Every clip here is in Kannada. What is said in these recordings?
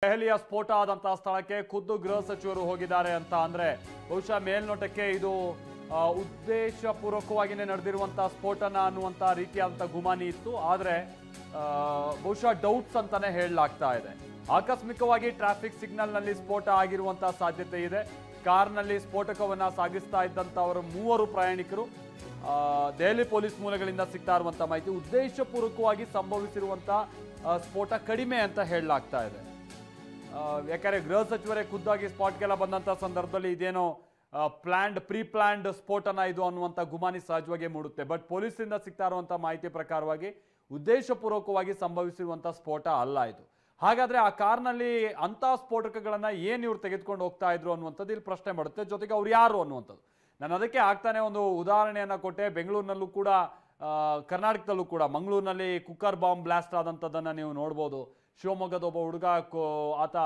ದೆಹಲಿಯ ಸ್ಫೋಟ ಆದಂತಹ ಸ್ಥಳಕ್ಕೆ ಖುದ್ದು ಗೃಹ ಸಚಿವರು ಹೋಗಿದ್ದಾರೆ ಅಂತ ಅಂದ್ರೆ ಬಹುಶಃ ಮೇಲ್ನೋಟಕ್ಕೆ ಇದು ಉದ್ದೇಶಪೂರ್ವಕವಾಗಿಯೇ ನಡೆದಿರುವಂತಹ ಸ್ಫೋಟನ ಅನ್ನುವಂತ ರೀತಿಯಾದಂತಹ ಗುಮಾನಿ ಇತ್ತು. ಆದ್ರೆ ಬಹುಶಃ ಡೌಟ್ಸ್ ಅಂತಾನೆ ಹೇಳಲಾಗ್ತಾ ಇದೆ. ಆಕಸ್ಮಿಕವಾಗಿ ಟ್ರಾಫಿಕ್ ಸಿಗ್ನಲ್ ನಲ್ಲಿ ಸ್ಫೋಟ ಆಗಿರುವಂತಹ ಸಾಧ್ಯತೆ ಇದೆ. ಕಾರ್ನಲ್ಲಿ ಸ್ಫೋಟಕವನ್ನ ಸಾಗಿಸ್ತಾ ಇದ್ದಂತವರು 3 ಪ್ರಯಾಣಿಕರು ದೆಹಲಿ ಪೊಲೀಸ್ ಮೂಲಗಳಿಂದ ಸಿಗ್ತಾ ಇರುವಂತಹ ಮಾಹಿತಿ ಉದ್ದೇಶಪೂರ್ವಕವಾಗಿ ಸಂಭವಿಸಿರುವಂತಹ ಸ್ಫೋಟ ಕಡಿಮೆ ಅಂತ ಹೇಳಲಾಗ್ತಾ ಇದೆ. ಯಾಕಂದ್ರೆ ಗೃಹ ಸಚಿವರೇ ಖುದ್ದಾಗಿ ಸ್ಪಾಟ್ಗೆಲ್ಲ ಬಂದಂತ ಸಂದರ್ಭದಲ್ಲಿ ಇದೇನೋ ಪ್ರೀ ಪ್ಲಾನ್ಡ್ ಸ್ಫೋಟನ ಇದು ಅನ್ನುವಂಥ ಗುಮಾನಿ ಸಹಜವಾಗಿ ಮೂಡುತ್ತೆ. ಬಟ್ ಪೊಲೀಸರಿಂದ ಸಿಗ್ತಾ ಇರುವಂಥ ಮಾಹಿತಿ ಪ್ರಕಾರವಾಗಿ ಉದ್ದೇಶಪೂರ್ವಕವಾಗಿ ಸಂಭವಿಸಿರುವಂಥ ಸ್ಫೋಟ ಅಲ್ಲ ಇದು. ಹಾಗಾದ್ರೆ ಆ ಕಾರ್ನಲ್ಲಿ ಅಂಥ ಸ್ಫೋಟಕಗಳನ್ನ ಏನು ಇವ್ರು ತೆಗೆದುಕೊಂಡು ಹೋಗ್ತಾ ಇದ್ರು ಅನ್ನುವಂಥದ್ದು ಇಲ್ಲಿ ಪ್ರಶ್ನೆ ಮಾಡುತ್ತೆ. ಜೊತೆಗೆ ಅವ್ರು ಯಾರು ಅನ್ನುವಂಥದ್ದು ನಾನು ಅದಕ್ಕೆ ಆಗ್ತಾನೆ ಒಂದು ಉದಾಹರಣೆಯನ್ನ ಕೊಟ್ಟೆ. ಬೆಂಗಳೂರಿನಲ್ಲೂ ಕೂಡ ಕರ್ನಾಟಕದಲ್ಲೂ ಕೂಡ ಮಂಗಳೂರಿನಲ್ಲಿ ಕುಕ್ಕರ್ ಬಾಂಬ್ ಬ್ಲಾಸ್ಟ್ ಆದಂಥದ್ದನ್ನು ನೀವು ನೋಡ್ಬೋದು. ಶಿವಮೊಗ್ಗದ ಒಬ್ಬ ಹುಡುಗ ಆತ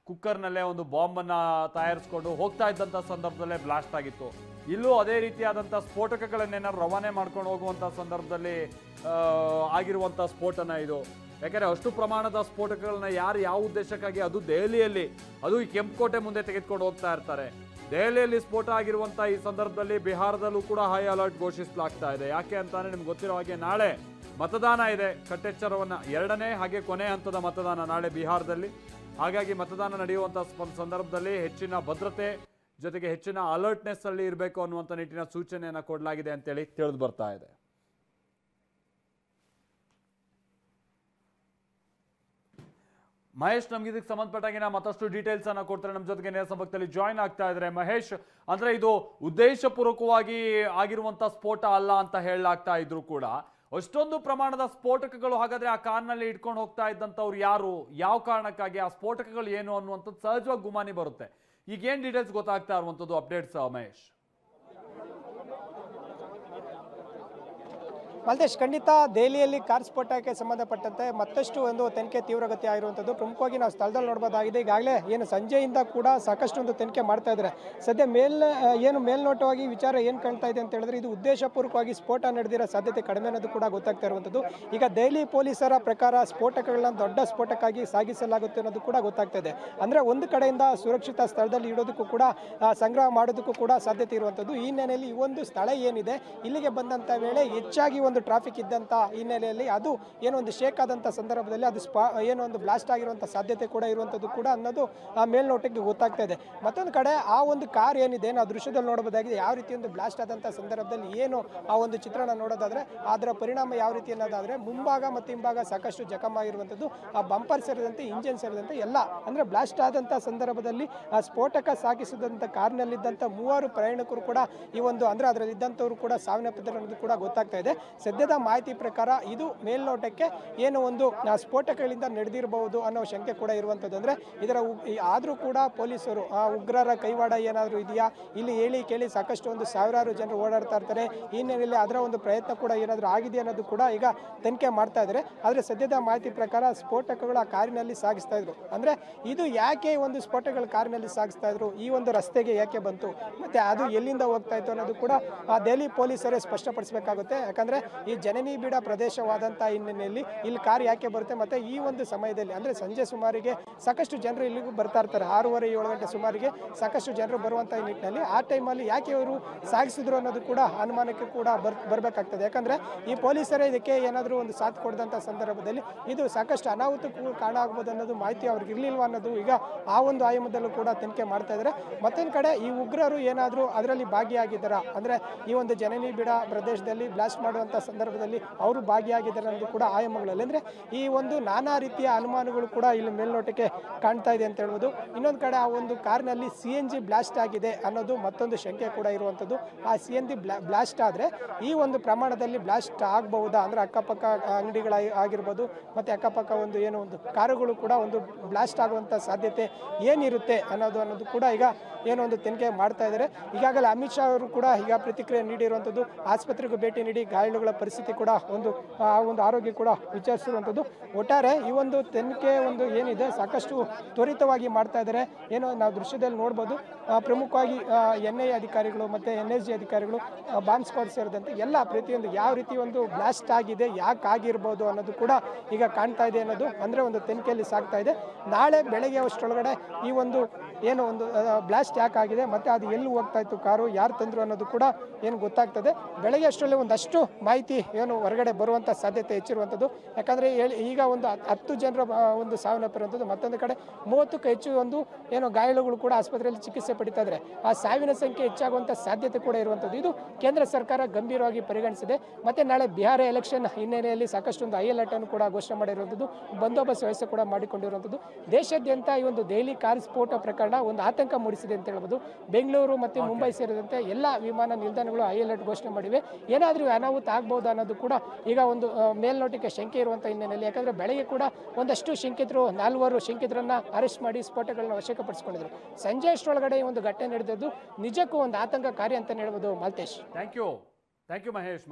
ಕುಕ್ಕರ್ನಲ್ಲೇ ಒಂದು ಬಾಂಬನ್ನು ತಯಾರಿಸ್ಕೊಂಡು ಹೋಗ್ತಾ ಇದ್ದಂಥ ಸಂದರ್ಭದಲ್ಲೇ ಬ್ಲಾಸ್ಟ್ ಆಗಿತ್ತು. ಇಲ್ಲೂ ಅದೇ ರೀತಿಯಾದಂಥ ಸ್ಫೋಟಕಗಳನ್ನೇನಾದ್ರು ರವಾನೆ ಮಾಡ್ಕೊಂಡು ಹೋಗುವಂಥ ಸಂದರ್ಭದಲ್ಲಿ ಆಗಿರುವಂಥ ಸ್ಫೋಟನ ಇದು. ಯಾಕಂದರೆ ಅಷ್ಟು ಪ್ರಮಾಣದ ಸ್ಫೋಟಕಗಳನ್ನ ಯಾರು ಯಾವ ಉದ್ದೇಶಕ್ಕಾಗಿ, ಅದು ದೆಹಲಿಯಲ್ಲಿ, ಅದು ಈ ಕೆಂಪುಕೋಟೆ ಮುಂದೆ ತೆಗೆದುಕೊಂಡು ಹೋಗ್ತಾ ಇರ್ತಾರೆ. ದೆಹಲಿಯಲ್ಲಿ ಸ್ಫೋಟ ಆಗಿರುವಂಥ ಈ ಸಂದರ್ಭದಲ್ಲಿ ಬಿಹಾರದಲ್ಲೂ ಕೂಡ ಹೈ ಅಲರ್ಟ್ ಘೋಷಿಸಲಾಗ್ತಾ ಇದೆ. ಯಾಕೆ ಅಂತಾನೆ ನಿಮ್ಗೆ ಗೊತ್ತಿರೋ ಹಾಗೆ ನಾಳೆ ಮತದಾನ ಇದೆ. ಕಟ್ಟೆಚ್ಚರವನ್ನ 2ನೇ ಹಾಗೆ ಕೊನೆ ಹಂತದ ಮತದಾನ ನಾಳೆ ಬಿಹಾರದಲ್ಲಿ. ಹಾಗಾಗಿ ಮತದಾನ ನಡೆಯುವಂಥ ಸಂದರ್ಭದಲ್ಲಿ ಹೆಚ್ಚಿನ ಭದ್ರತೆ ಜೊತೆಗೆ ಹೆಚ್ಚಿನ ಅಲರ್ಟ್ನೆಸ್ ಅಲ್ಲಿ ಇರಬೇಕು ಅನ್ನುವಂಥ ನಿಟ್ಟಿನ ಸೂಚನೆಯನ್ನು ಕೊಡಲಾಗಿದೆ ಅಂತೇಳಿ ತಿಳಿದು ಬರ್ತಾ ಇದೆ. ಮಹೇಶ್ ನಮ್ಗೆ ಇದಕ್ಕೆ ಸಂಬಂಧಪಟ್ಟಾಗ ಮತ್ತಷ್ಟು ಡೀಟೇಲ್ಸ್ ಅನ್ನ ಕೊಡ್ತಾರೆ. ನಮ್ಮ ಜೊತೆಗೆ ನೇರ ಸಂಪರ್ಕದಲ್ಲಿ ಜಾಯಿನ್ ಆಗ್ತಾ ಇದ್ದಾರೆ. ಮಹೇಶ್, ಅಂದ್ರೆ ಇದು ಉದ್ದೇಶಪೂರ್ವಕವಾಗಿ ಆಗಿರುವಂತ ಸ್ಫೋಟ ಅಲ್ಲ ಅಂತ ಹೇಳಲಾಗ್ತಾ ಇದ್ರು ಕೂಡ ಅಷ್ಟೊಂದು ಪ್ರಮಾಣದ ಸ್ಫೋಟಕಗಳು ಹಾಗಾದ್ರೆ ಆ ಕಾರ್ನಲ್ಲಿ ಇಟ್ಕೊಂಡು ಹೋಗ್ತಾ ಇದ್ದಂಥವ್ರು ಯಾರು, ಯಾವ ಕಾರಣಕ್ಕಾಗಿ, ಆ ಸ್ಫೋಟಕಗಳು ಏನು ಅನ್ನುವಂಥದ್ದು ಸಹಜವಾಗಿ ಗುಮಾನಿ ಬರುತ್ತೆ. ಈಗ ಏನ್ ಡೀಟೇಲ್ಸ್ ಗೊತ್ತಾಗ್ತಾ ಇರುವಂಥದ್ದು ಅಪ್ಡೇಟ್ಸ್ ಮಹೇಶ್? ಮಲ್ತೇಶ್, ಖಂಡಿತ ದೆಹಲಿಯಲ್ಲಿ ಕಾರ್ ಸ್ಫೋಟಕ್ಕೆ ಸಂಬಂಧಪಟ್ಟಂತೆ ಮತ್ತಷ್ಟು ಒಂದು ತನಿಖೆ ತೀವ್ರಗತಿ ಆಗಿರುವಂಥದ್ದು ಪ್ರಮುಖವಾಗಿ ನಾವು ಸ್ಥಳದಲ್ಲಿ ನೋಡಬಹುದಾಗಿದೆ. ಈಗಾಗಲೇ ಏನು ಸಂಜೆಯಿಂದ ಕೂಡ ಸಾಕಷ್ಟು ಒಂದು ತನಿಖೆ ಮಾಡ್ತಾ ಇದ್ದಾರೆ. ಸದ್ಯ ಮೇಲ್ನೋಟವಾಗಿ ವಿಚಾರ ಏನು ಕಾಣ್ತಾ ಇದೆ ಅಂತ ಹೇಳಿದ್ರೆ ಇದು ಉದ್ದೇಶಪೂರ್ವಕವಾಗಿ ಸ್ಫೋಟ ನಡೆದಿರೋ ಸಾಧ್ಯತೆ ಕಡಿಮೆ ಅನ್ನೋದು ಕೂಡ ಗೊತ್ತಾಗ್ತಾ ಇರುವಂಥದ್ದು. ಈಗ ದೆಹಲಿ ಪೊಲೀಸರ ಪ್ರಕಾರ ಸ್ಫೋಟಕಗಳನ್ನ ದೊಡ್ಡ ಸ್ಫೋಟಕ್ಕಾಗಿ ಸಾಗಿಸಲಾಗುತ್ತೆ ಅನ್ನೋದು ಕೂಡ ಗೊತ್ತಾಗ್ತಾ ಇದೆ. ಅಂದರೆ ಒಂದು ಕಡೆಯಿಂದ ಸುರಕ್ಷಿತ ಸ್ಥಳದಲ್ಲಿ ಇಡೋದಕ್ಕೂ ಕೂಡ ಸಂಗ್ರಹ ಮಾಡೋದಕ್ಕೂ ಕೂಡ ಸಾಧ್ಯತೆ ಇರುವಂಥದ್ದು. ಈ ಹಿನ್ನೆಲೆಯಲ್ಲಿ ಈ ಒಂದು ಸ್ಥಳ ಏನಿದೆ ಇಲ್ಲಿಗೆ ಬಂದಂಥ ವೇಳೆ ಹೆಚ್ಚಾಗಿ ಒಂದು ಟ್ರಾಫಿಕ್ ಇದ್ದಂಥ ಹಿನ್ನೆಲೆಯಲ್ಲಿ ಅದು ಏನೋ ಒಂದು ಶೇಕ್ ಆದಂಥ ಸಂದರ್ಭದಲ್ಲಿ ಅದು ಏನೋ ಒಂದು ಬ್ಲಾಸ್ಟ್ ಆಗಿರುವಂಥ ಸಾಧ್ಯತೆ ಕೂಡ ಇರುವಂಥದ್ದು ಕೂಡ ಅನ್ನೋದು ಆ ಮೇಲ್ನೋಟಕ್ಕೆ ಗೊತ್ತಾಗ್ತಾ ಇದೆ. ಮತ್ತೊಂದು ಕಡೆ ಆ ಒಂದು ಕಾರ್ ಏನಿದೆ ನಾವು ದೃಶ್ಯದಲ್ಲಿ ನೋಡಬಹುದಾಗಿದೆ. ಯಾವ ರೀತಿ ಒಂದು ಬ್ಲಾಸ್ಟ್ ಆದಂಥ ಸಂದರ್ಭದಲ್ಲಿ ಏನು ಆ ಒಂದು ಚಿತ್ರಣ ನೋಡೋದಾದ್ರೆ ಅದರ ಪರಿಣಾಮ ಯಾವ ರೀತಿ ಅನ್ನೋದಾದ್ರೆ ಮುಂಭಾಗ ಮತ್ತು ಹಿಂಭಾಗ ಸಾಕಷ್ಟು ಜಖಮಾಗಿರುವಂಥದ್ದು. ಆ ಬಂಪರ್ ಸೇರಿದಂತೆ ಇಂಜಿನ್ ಸೇರಿದಂತೆ ಎಲ್ಲ ಅಂದರೆ ಬ್ಲಾಸ್ಟ್ ಆದಂಥ ಸಂದರ್ಭದಲ್ಲಿ ಆ ಸ್ಫೋಟಕ ಸಾಗಿಸಿದಂಥ ಕಾರ್ನಲ್ಲಿದ್ದಂಥ 3 ಪ್ರಯಾಣಿಕರು ಕೂಡ ಈ ಒಂದು ಅಂದರೆ ಅದರಲ್ಲಿದ್ದಂಥವ್ರು ಕೂಡ ಸಾವನ್ನಪ್ಪಿದ್ದಾರೆ ಅನ್ನೋದು ಕೂಡ ಗೊತ್ತಾಗ್ತಾ ಇದೆ. ಸದ್ಯದ ಮಾಹಿತಿ ಪ್ರಕಾರ ಇದು ಮೇಲ್ನೋಟಕ್ಕೆ ಏನು ಒಂದು ಸ್ಫೋಟಕಗಳಿಂದ ನಡೆದಿರಬಹುದು ಅನ್ನೋ ಶಂಕೆ ಕೂಡ ಇರುವಂಥದ್ದು. ಅಂದರೆ ಇದರ ಆದರೂ ಕೂಡ ಪೊಲೀಸರು ಆ ಉಗ್ರರ ಕೈವಾಡ ಏನಾದರೂ ಇದೆಯಾ, ಇಲ್ಲಿ ಹೇಳಿ ಕೇಳಿ ಸಾಕಷ್ಟು ಒಂದು ಸಾವಿರಾರು ಜನರು ಓಡಾಡ್ತಾ ಇರ್ತಾರೆ. ಈ ಹಿನ್ನೆಲೆಯಲ್ಲಿ ಅದರ ಒಂದು ಪ್ರಯತ್ನ ಕೂಡ ಏನಾದರೂ ಆಗಿದೆ ಅನ್ನೋದು ಕೂಡ ಈಗ ತನಿಖೆ ಮಾಡ್ತಾ ಇದ್ದಾರೆ. ಆದರೆ ಸದ್ಯದ ಮಾಹಿತಿ ಪ್ರಕಾರ ಸ್ಫೋಟಕಗಳು ಆ ಕಾರಿನಲ್ಲಿ ಸಾಗಿಸ್ತಾ ಇದ್ರು. ಅಂದರೆ ಇದು ಯಾಕೆ ಒಂದು ಸ್ಫೋಟಕಗಳ ಕಾರಿನಲ್ಲಿ ಸಾಗಿಸ್ತಾ ಇದ್ರು, ಈ ಒಂದು ರಸ್ತೆಗೆ ಯಾಕೆ ಬಂತು, ಮತ್ತೆ ಅದು ಎಲ್ಲಿಂದ ಹೋಗ್ತಾ ಇತ್ತು ಅನ್ನೋದು ಕೂಡ ಆ ದೆಹಲಿ ಪೊಲೀಸರೇ ಸ್ಪಷ್ಟಪಡಿಸಬೇಕಾಗುತ್ತೆ. ಯಾಕಂದರೆ ಈ ಜನನಿ ಬೀಡ ಪ್ರದೇಶವಾದಂಥ ಹಿನ್ನೆಲೆಯಲ್ಲಿ ಇಲ್ಲಿ ಕಾರ್ ಯಾಕೆ ಬರುತ್ತೆ, ಮತ್ತು ಈ ಒಂದು ಸಮಯದಲ್ಲಿ ಅಂದರೆ ಸಂಜೆ ಸುಮಾರಿಗೆ ಸಾಕಷ್ಟು ಜನರು ಇಲ್ಲಿಗೂ ಬರ್ತಾ ಇರ್ತಾರೆ. 6:30-7 ಗಂಟೆ ಸುಮಾರಿಗೆ ಸಾಕಷ್ಟು ಜನರು ಬರುವಂಥ ನಿಟ್ಟಿನಲ್ಲಿ ಆ ಟೈಮಲ್ಲಿ ಯಾಕೆ ಇವರು ಸಾಗಿಸಿದ್ರು ಅನ್ನೋದು ಕೂಡ ಅನುಮಾನಕ್ಕೆ ಕೂಡ ಬರಬೇಕಾಗ್ತದೆ. ಯಾಕಂದರೆ ಈ ಪೊಲೀಸರೇ ಇದಕ್ಕೆ ಏನಾದರೂ ಒಂದು ಸಾಥ್ ಕೊಡದಂಥ ಸಂದರ್ಭದಲ್ಲಿ ಇದು ಸಾಕಷ್ಟು ಅನಾಹುತಕ್ಕೂ ಕಾರಣ ಆಗ್ಬೋದು ಅನ್ನೋದು ಮಾಹಿತಿ ಅವ್ರಿಗೆ ಇರಲಿಲ್ವ ಅನ್ನೋದು ಈಗ ಆ ಒಂದು ಆಯಾಮದಲ್ಲೂ ಕೂಡ ತನಿಖೆ ಮಾಡ್ತಾ ಇದ್ದಾರೆ. ಮತ್ತೊಂದು ಕಡೆ ಈ ಉಗ್ರರು ಏನಾದರೂ ಅದರಲ್ಲಿ ಭಾಗಿಯಾಗಿದ್ದಾರಾ, ಅಂದರೆ ಈ ಒಂದು ಜನನಿ ಬೀಡ ಪ್ರದೇಶದಲ್ಲಿ ಬ್ಲಾಸ್ಟ್ ಮಾಡುವಂಥ ಸಂದರ್ಭದಲ್ಲಿ ಅವರು ಭಾಗಿಯಾಗಿದ್ದಾರೆ ಅನ್ನೋದು ಕೂಡ ಆಯಾಮಗಳಲ್ಲಿ. ಅಂದರೆ ಈ ಒಂದು ನಾನಾ ರೀತಿಯ ಅನುಮಾನಗಳು ಕೂಡ ಇಲ್ಲಿ ಮೇಲ್ನೋಟಕ್ಕೆ ಕಾಣ್ತಾ ಇದೆ ಅಂತ ಹೇಳ್ಬೋದು. ಇನ್ನೊಂದು ಕಡೆ ಆ ಒಂದು ಕಾರ್ನಲ್ಲಿ CNG ಬ್ಲಾಸ್ಟ್ ಆಗಿದೆ ಅನ್ನೋದು ಮತ್ತೊಂದು ಶಂಕೆ ಕೂಡ ಇರುವಂಥದ್ದು. ಆ CNG ಬ್ಲಾಸ್ಟ್ ಆದರೆ ಈ ಒಂದು ಪ್ರಮಾಣದಲ್ಲಿ ಬ್ಲಾಸ್ಟ್ ಆಗಬಹುದಾ, ಅಂದರೆ ಅಕ್ಕಪಕ್ಕ ಅಂಗಡಿಗಳ ಆಗಿರ್ಬೋದು ಮತ್ತು ಅಕ್ಕಪಕ್ಕ ಒಂದು ಏನೋ ಒಂದು ಕಾರುಗಳು ಕೂಡ ಒಂದು ಬ್ಲಾಸ್ಟ್ ಆಗುವಂಥ ಸಾಧ್ಯತೆ ಏನಿರುತ್ತೆ ಅನ್ನೋದು ಕೂಡ ಈಗ ಏನೋ ಒಂದು ತನಿಖೆ ಮಾಡ್ತಾ ಇದ್ದಾರೆ. ಈಗಾಗಲೇ ಅಮಿತ್ ಶಾ ಅವರು ಕೂಡ ಈಗ ಪ್ರತಿಕ್ರಿಯೆ ನೀಡಿರುವಂಥದ್ದು. ಆಸ್ಪತ್ರೆಗೂ ಭೇಟಿ ನೀಡಿ ಗಾಯಾಳುಗಳ ಗಾಯಾಳುಗಳ ಪರಿಸ್ಥಿತಿ ಕೂಡ ಒಂದು ಆರೋಗ್ಯ ಕೂಡ ವಿಚಾರಿಸಿರುವಂಥದ್ದು. ಒಟ್ಟಾರೆ ಈ ಒಂದು ತನಿಖೆ ಏನಿದೆ ಸಾಕಷ್ಟು ತ್ವರಿತವಾಗಿ ಮಾಡ್ತಾ ಇದ್ದಾರೆ. ಏನೋ ನಾವು ದೃಶ್ಯದಲ್ಲಿ ನೋಡ್ಬೋದು, ಪ್ರಮುಖವಾಗಿ NIA ಅಧಿಕಾರಿಗಳು ಮತ್ತು NSG ಅಧಿಕಾರಿಗಳು, ಬಾಂಬ್ ಸ್ಕ್ವಾಡ್ ಸೇರಿದಂತೆ ಎಲ್ಲ ಪ್ರತಿಯೊಂದು ಯಾವ ರೀತಿ ಒಂದು ಬ್ಲಾಸ್ಟ್ ಆಗಿದೆ, ಯಾಕೆ ಆಗಿರ್ಬೋದು ಅನ್ನೋದು ಕೂಡ ಈಗ ಕಾಣ್ತಾ ಇದೆ ಅನ್ನೋದು ಅಂದರೆ ಒಂದು ತನಿಖೆಯಲ್ಲಿ ಸಾಗ್ತಾ ಇದೆ. ನಾಳೆ ಬೆಳಗ್ಗೆ ಅಷ್ಟರೊಳಗಡೆ ಈ ಒಂದು ಬ್ಲಾಸ್ಟ್ ಯಾಕೆ ಆಗಿದೆ ಮತ್ತು ಅದು ಎಲ್ಲಿ ಹೋಗ್ತಾ ಇತ್ತು ಕಾರು, ಯಾರು ತಂದರು ಅನ್ನೋದು ಕೂಡ ಗೊತ್ತಾಗ್ತದೆ. ಬೆಳಗ್ಗೆ ಅಷ್ಟರಲ್ಲಿ ಒಂದಷ್ಟು ಮಾಹಿತಿ ಹೊರಗಡೆ ಬರುವಂಥ ಸಾಧ್ಯತೆ ಹೆಚ್ಚಿರುವಂಥದ್ದು. ಯಾಕಂದರೆ ಈಗ ಒಂದು 10 ಜನರ ಒಂದು ಸಾವನ್ನಪ್ಪಿರುವಂಥದ್ದು, ಮತ್ತೊಂದು ಕಡೆ 30ಕ್ಕೂ ಹೆಚ್ಚು ಗಾಯಾಳುಗಳು ಕೂಡ ಆಸ್ಪತ್ರೆಯಲ್ಲಿ ಚಿಕಿತ್ಸೆ ಪಡಿತಾ ಇದ್ದಾರೆ. ಆ ಸಾವಿನ ಸಂಖ್ಯೆ ಹೆಚ್ಚಾಗುವಂಥ ಸಾಧ್ಯತೆ ಕೂಡ ಇರುವಂಥದ್ದು. ಇದು ಕೇಂದ್ರ ಸರ್ಕಾರ ಗಂಭೀರವಾಗಿ ಪರಿಗಣಿಸಿದೆ. ಮತ್ತು ನಾಳೆ ಬಿಹಾರ ಎಲೆಕ್ಷನ್ ಹಿನ್ನೆಲೆಯಲ್ಲಿ ಸಾಕಷ್ಟು ಹೈ ಅಲರ್ಟ್ ಅನ್ನು ಕೂಡ ಘೋಷಣೆ ಮಾಡಿರುವಂಥದ್ದು, ಬಂದೋಬಸ್ತ್ ವ್ಯವಸ್ಥೆ ಕೂಡ ಮಾಡಿಕೊಂಡಿರುವಂಥದ್ದು. ದೇಶಾದ್ಯಂತ ಈ ಒಂದು ದೆಹಲಿ ಕಾರ್ ಸ್ಫೋಟ ಪ್ರಕರಣ ಒಂದು ಆತಂಕ ಮೂಡಿಸಿದೆ ಅಂತ ಹೇಳ್ಬೋದು. ಬೆಂಗಳೂರು ಮತ್ತು ಮುಂಬೈ ಸೇರಿದಂತೆ ಎಲ್ಲ ವಿಮಾನ ನಿಲ್ದಾಣಗಳು ಹೈ ಅಲರ್ಟ್ ಘೋಷಣೆ ಮಾಡಿವೆ. ಏನಾದರೂ ಅನಾಹುತ ಆಗ್ಬೋದು ಅನ್ನೋದು ಕೂಡ ಈಗ ಮೇಲ್ನೋಟಕ್ಕೆ ಶಂಕೆ ಇರುವಂಥ ಹಿನ್ನೆಲೆಯಲ್ಲಿ, ಯಾಕಂದರೆ ಬೆಳಗ್ಗೆ ಕೂಡ ಒಂದಷ್ಟು ಶಂಕಿತರು 4 ಶಂಕಿತರನ್ನ ಅರೆಸ್ಟ್ ಮಾಡಿ ಸ್ಫೋಟಗಳನ್ನ ವಶಪಡಿಸಿಕೊಂಡಿದ್ರು. ಸಂಜೆ ಅಷ್ಟರೊಳಗಡೆ ಒಂದು ಘಟನೆ ನಡೆದಿದ್ದು ನಿಜಕ್ಕೂ ಒಂದು ಆತಂಕಕಾರಿ ಅಂತ ಹೇಳ್ಬೋದು. Maltesh, thank you Mahesh.